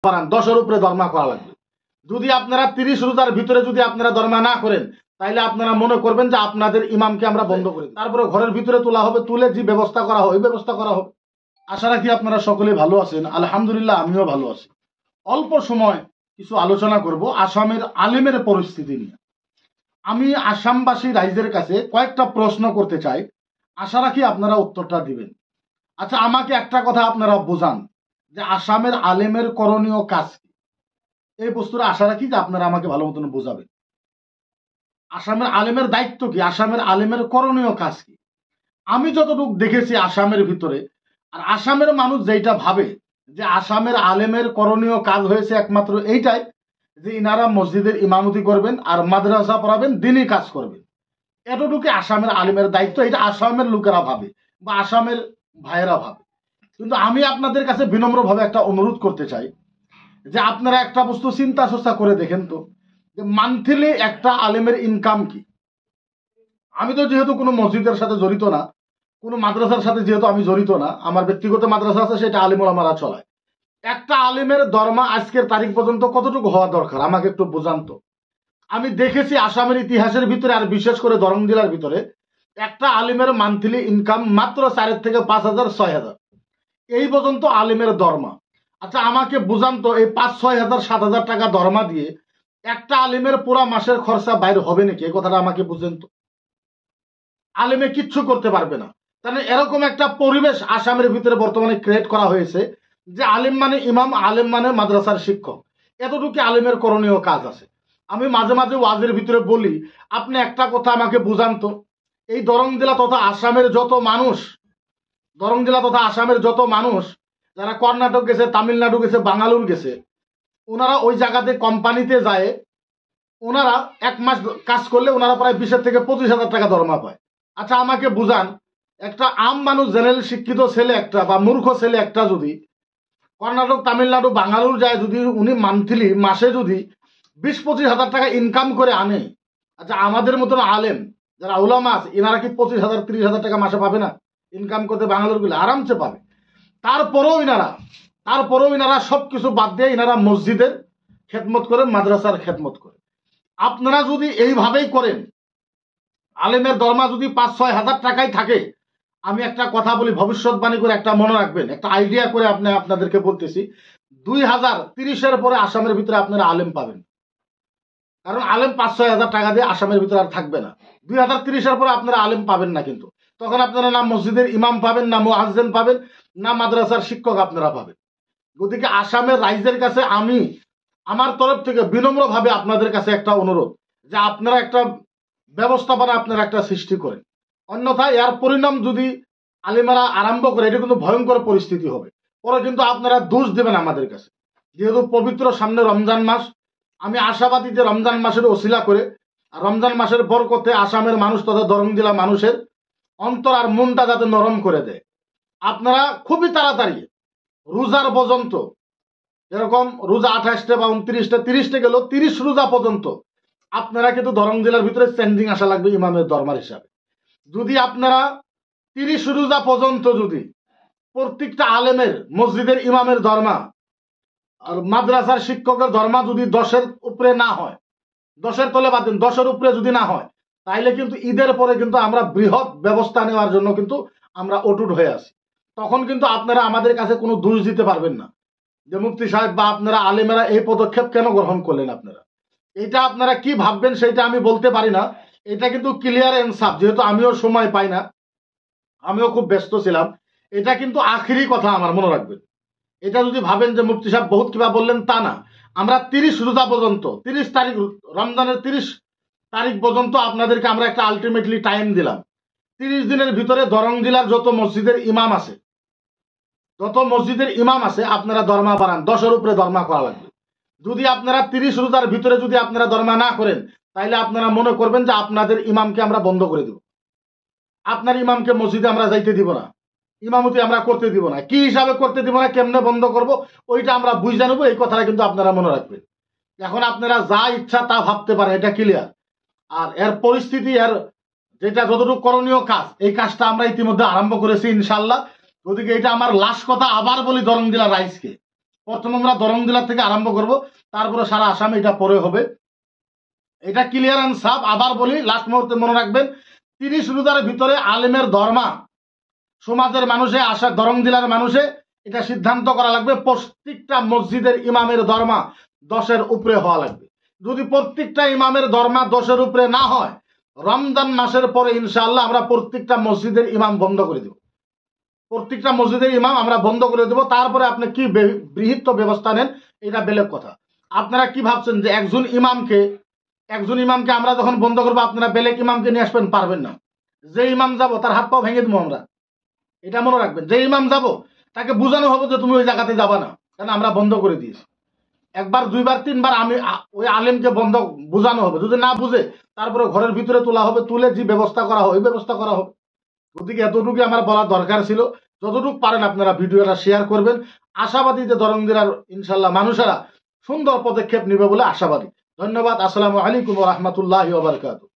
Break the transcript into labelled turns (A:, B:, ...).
A: বাড়ান, 10-এর উপরে দরমা করা লাগবে। যদি আপনারা 30 রোজার ভিতরে যদি আপনারা দরমা না করেন, তাইলে আপনারা মনে করবেন যে আপনাদের ইমামকে আমরা বন্ধ করে দিই। তারপরে ঘরের ভিতরে তোলা হবে, তুলে যে ব্যবস্থা করা হয় ওই ব্যবস্থা করা হবে। আশা রাখি আপনারা সকলে ভালো আছেন। আলহামদুলিল্লাহ, আমিও ভালো আছি। অল্প সময় কিছু আলোচনা করব আসামের আলেমের পরিস্থিতি নিয়ে। আমি আসামবাসী রাইজের কাছে কয়েকটা প্রশ্ন করতে চাই, আশা রাখি আপনারা উত্তরটা দিবেন। আচ্ছা, আমাকে একটা কথা আপনারা বোঝান যে আসামের আলেমের করণীয় কাজ কি। এই বস্তুটা আশা রাখি যে আপনারা আমাকে ভালো মতন বোঝাবেন। আসামের আলেমের দায়িত্ব কি, আসামের আলেমের করণীয় কাজ কি। আমি যতটুকু দেখেছি আসামের ভিতরে, আর আসামের মানুষ যেটা ভাবে যে আসামের আলেমের করণীয় কাজ হয়েছে একমাত্র এইটাই যে ইনারা মসজিদের ইমামতি করবেন আর মাদ্রাসা পড়াবেন, দিনই কাজ করবেন। এতটুকু আসামের আলেমের দায়িত্ব, এটা আসামের লোকেরা ভাবে বা আসামের ভাইয়েরা ভাবে। কিন্তু আমি আপনাদের কাছে বিনম্রভাবে একটা অনুরোধ করতে চাই যে আপনারা একটা বস্তু চিন্তা চর্চা করে দেখেন তো, যে মান্থলি একটা আলেমের ইনকাম কি। আমি তো যেহেতু কোনো মসজিদের সাথে জড়িত না, কোনো মাদ্রাসার সাথে যেহেতু আমি জড়িত না, আমার ব্যক্তিগত মাদ্রাসা আছে, সেটা আলিম ওলামারা চলায়। একটা আলিমের দরমা আজকের তারিখ পর্যন্ত কতটুকু হওয়া দরকার আমাকে একটু বোঝান তো। আমি দেখেছি আসামের ইতিহাসের ভিতরে, আর বিশেষ করে দরং জেলার ভিতরে, একটা আলিমের মান্থলি ইনকাম মাত্র 4 থেকে 5,000 6,000 এই পর্যন্ত আলিমের দরমা। আচ্ছা, আমাকে বোঝান তো, এই 5-6,000 7,000 টাকা দরমা দিয়ে একটা আলিমের পুরা মাসের খরচা বাইরে হবে নাকি? এই কথাটা আমাকে বুঝেন তো। আলেমে কিচ্ছু করতে পারবে না। তাহলে এরকম একটা পরিবেশ আসামের ভিতরে বর্তমানে ক্রিয়েট করা হয়েছে যে আলিম মানে ইমাম, আলেম মানে মাদ্রাসার শিক্ষক। এতটুকু আলিমের করণীয় কাজ আছে। আমি মাঝে মাঝে ওয়াজের ভিতরে বলি, আপনি একটা কথা আমাকে বুঝান তো, এই দরং জেলা তথা আসামের যত মানুষ, দরং জেলা তথা আসামের যত মানুষ যারা কর্ণাটক গেছে, তামিলনাড়ু গেছে, বাঙ্গালুর গেছে, ওনারা ওই জায়গাতে কোম্পানিতে যায়, ওনারা 1 মাস কাজ করলে ওনারা প্রায় 20 থেকে 25,000 টাকা দরমা পায়। আচ্ছা, আমাকে বুঝান, একটা আম মানুষ, জেনারেল শিক্ষিত ছেলে একটা বা মূর্খ ছেলে একটা যদি কর্ণাটক, তামিলনাড়ু, বাঙ্গালুর যায়, যদি উনি মান্থলি মাসে যদি 20-25,000 টাকা ইনকাম করে আনে, আচ্ছা আমাদের মতন আলেম যারা উলামা আছে, এনারা কি 25,000 30,000 টাকা মাসে পাবে না? ইনকাম করতে বাঙ্গালুর গুলো আরামসে পাবে। তারপরেও ইনারা সবকিছু বাদ দিয়ে ইনারা মসজিদের খেদমত করে, মাদ্রাসার খেদমত করে। আপনারা যদি এইভাবেই করেন, আলেমের দরমা যদি 5-6 হাজার টাকাই থাকে, আমি একটা কথা বলি, ভবিষ্যৎবাণী করে একটা মনে রাখবেন, একটা আইডিয়া করে আপনাদেরকে বলতেছি, 2030-এর পরে আসামের ভিতরে আপনারা আলেম পাবেন। কারণ আলেম 5-6 হাজার টাকা দিয়ে আসামের ভিতরে আর থাকবে না। 2030-এর পরে আপনারা আলেম পাবেন না। কিন্তু তখন আপনারা না মসজিদের ইমাম পাবেন, না মুয়াজ্জিন পাবেন, না মাদ্রাসার শিক্ষক আপনারা পাবেন। গতিকে আসামের রাইজের কাছে আমি আমার তরফ থেকে বিনম্রভাবে আপনাদের কাছে একটা অনুরোধ, যে আপনারা একটা ব্যবস্থাপনা আপনারা একটা সৃষ্টি করেন। অন্যথায় এর পরিণাম যদি আলিমারা আরম্ভ করে, এটা কিন্তু ভয়ঙ্কর পরিস্থিতি হবে। পরে কিন্তু আপনারা দোষ দেবেন আমাদের কাছে। যেহেতু পবিত্র সামনে রমজান মাস, আমি আশাবাদী যে রমজান মাসের ওসিলা করে, আর রমজান মাসের বরকতে আসামের মানুষ তথা দরং জেলা মানুষের অন্তর আর মনটা যাতে নরম করে দেয়, আপনারা খুবই তাড়াতাড়ি রোজার পর্যন্ত, এরকম রোজা 28টা বা 29টা 30টা গেল, 30 রোজা পর্যন্ত আপনারা কিন্তু দরং জেলার ভিতরে চেঞ্জিং আসা লাগবে ইমামের দরমার হিসাবে। যদি আপনারা 30 রোজা পর্যন্ত যদি প্রত্যেকটা আলেমের, মসজিদের ইমামের দরমা আর মাদ্রাসার শিক্ষকের দরমা যদি 10-এর উপরে না হয়, 10-এর তলে বাদ দিন, 10-এর উপরে যদি না হয়, তাইলে কিন্তু ঈদের পরে কিন্তু আমরা বৃহৎ ব্যবস্থা নেওয়ার জন্য কিন্তু আমরা অটুট হয়ে আছি। তখন কিন্তু আপনারা আমাদের কাছে কোনো দোষ দিতে পারবেন না যে মুফতি সাহেব বা আপনারা আলেমেরা এই পদক্ষেপ কেন গ্রহণ করলেন। আপনারা এটা আপনারা কি ভাববেন সেটা আমি বলতে পারি না। এটা কিন্তু ক্লিয়ার এনসাফ, যেহেতু আমিও সময় পাই না, আমিও খুব ব্যস্ত ছিলাম। এটা কিন্তু আখেরি কথা, আমার মনে রাখবেন। এটা যদি ভাবেন যে মুফতি সাহেব বহুত কিবা বললেন, তা না। আমরা 30 রোজা পর্যন্ত, 30 তারিখ, রমজানের 30 তারিখ পর্যন্ত আপনাদেরকে আমরা একটা আলটিমেটলি টাইম দিলাম। 30 দিনের ভিতরে দরং জেলার যত মসজিদের ইমাম আছে আপনারা দরমা বাড়ান, 10-এর উপরে দরমা করা লাগবে। যদি আপনারা 30 রোজার ভিতরে যদি আপনারা দরমা না করেন, তাইলে আপনারা মনে করবেন যে আপনাদের ইমামকে আমরা বন্ধ করে দেব। আপনার ইমামকে মসজিদে আমরা যাইতে দিব না, ইমামতি আমরা করতে দিব না। কি হিসাবে করতে দিব না, কেমনে বন্ধ করব, ওইটা আমরা বুঝে নেবো। এই কথাটা কিন্তু আপনারা মনে রাখবেন। এখন আপনারা যা ইচ্ছা তা ভাবতে পারেন, এটা ক্লিয়ার। আর এর পরিস্থিতি, এর যেটা যতটুকু করণীয় কাজ, এই কাজটা আমরা ইতিমধ্যে আরম্ভ করেছি ইনশাল্লাহ। গতিকে এটা আমার লাস্ট কথা আবার বলি দরং জেলা রাইজকে, প্রথম আমরা দরংদিলা থেকে আরম্ভ করব, তারপরে সারা আসামে এটা পরে হবে। এটা ক্লিয়ার অ্যান্ড সাফ। আবার বলি, লাস্ট মুহূর্তে মনে রাখবেন, 30 রোজার ভিতরে আলেমের ধর্মা সমাজের মানুষে আশা দরং জেলার মানুষে এটা সিদ্ধান্ত করা লাগবে প্রত্যেকটা মসজিদের ইমামের ধর্মা 10-এর উপরে হওয়া লাগবে। যদি প্রত্যেকটা ইমামের ধর্মা 10-এর উপরে না হয়, রমজান মাসের পরে ইনশাআল্লাহ আমরা প্রত্যেকটা মসজিদের ইমাম বন্ধ করে দেব। প্রত্যেকটা মসজিদের ইমাম আমরা বন্ধ করে দেব। তারপরে আপনি কি বৃহত্ত ব্যবস্থা নেন এটা বেলেগ কথা। আপনারা কি ভাবছেন যে একজন ইমামকে আমরা যখন বন্ধ করবো আপনারা বেলেগ ইমামকে নিয়ে আসবেন? পারবেন না। যে ইমাম যাব তার হাত পাও ভেঙে দেবো আমরা, এটা মনে রাখবেন। যে ইমাম যাব তাকে বোঝানো হবে যে তুমি ওই জায়গাতে যাবা না, কারণ আমরা বন্ধ করে দিয়েছি। একবার, দুইবার, তিনবার আমি ওই আলেমকে বন্ধ বোঝানো হবে। যদি না বুঝে তারপরে ঘরের ভিতরে তোলা হবে, তুলে যে ব্যবস্থা করা হয় ওই ব্যবস্থা করা হবে। গতিকে এতটুকু আমার বলার দরকার ছিল। যতটুকু পারেন আপনারা ভিডিওটা শেয়ার করবেন। আশাবাদী যে দরং জেলার ইনশাল্লাহ মানুষেরা সুন্দর পদক্ষেপ নেবে বলে আশাবাদী। ধন্যবাদ। আসসালামু আলাইকুম ওয়া রাহমাতুল্লাহি ওয়া বারাকাতুহু।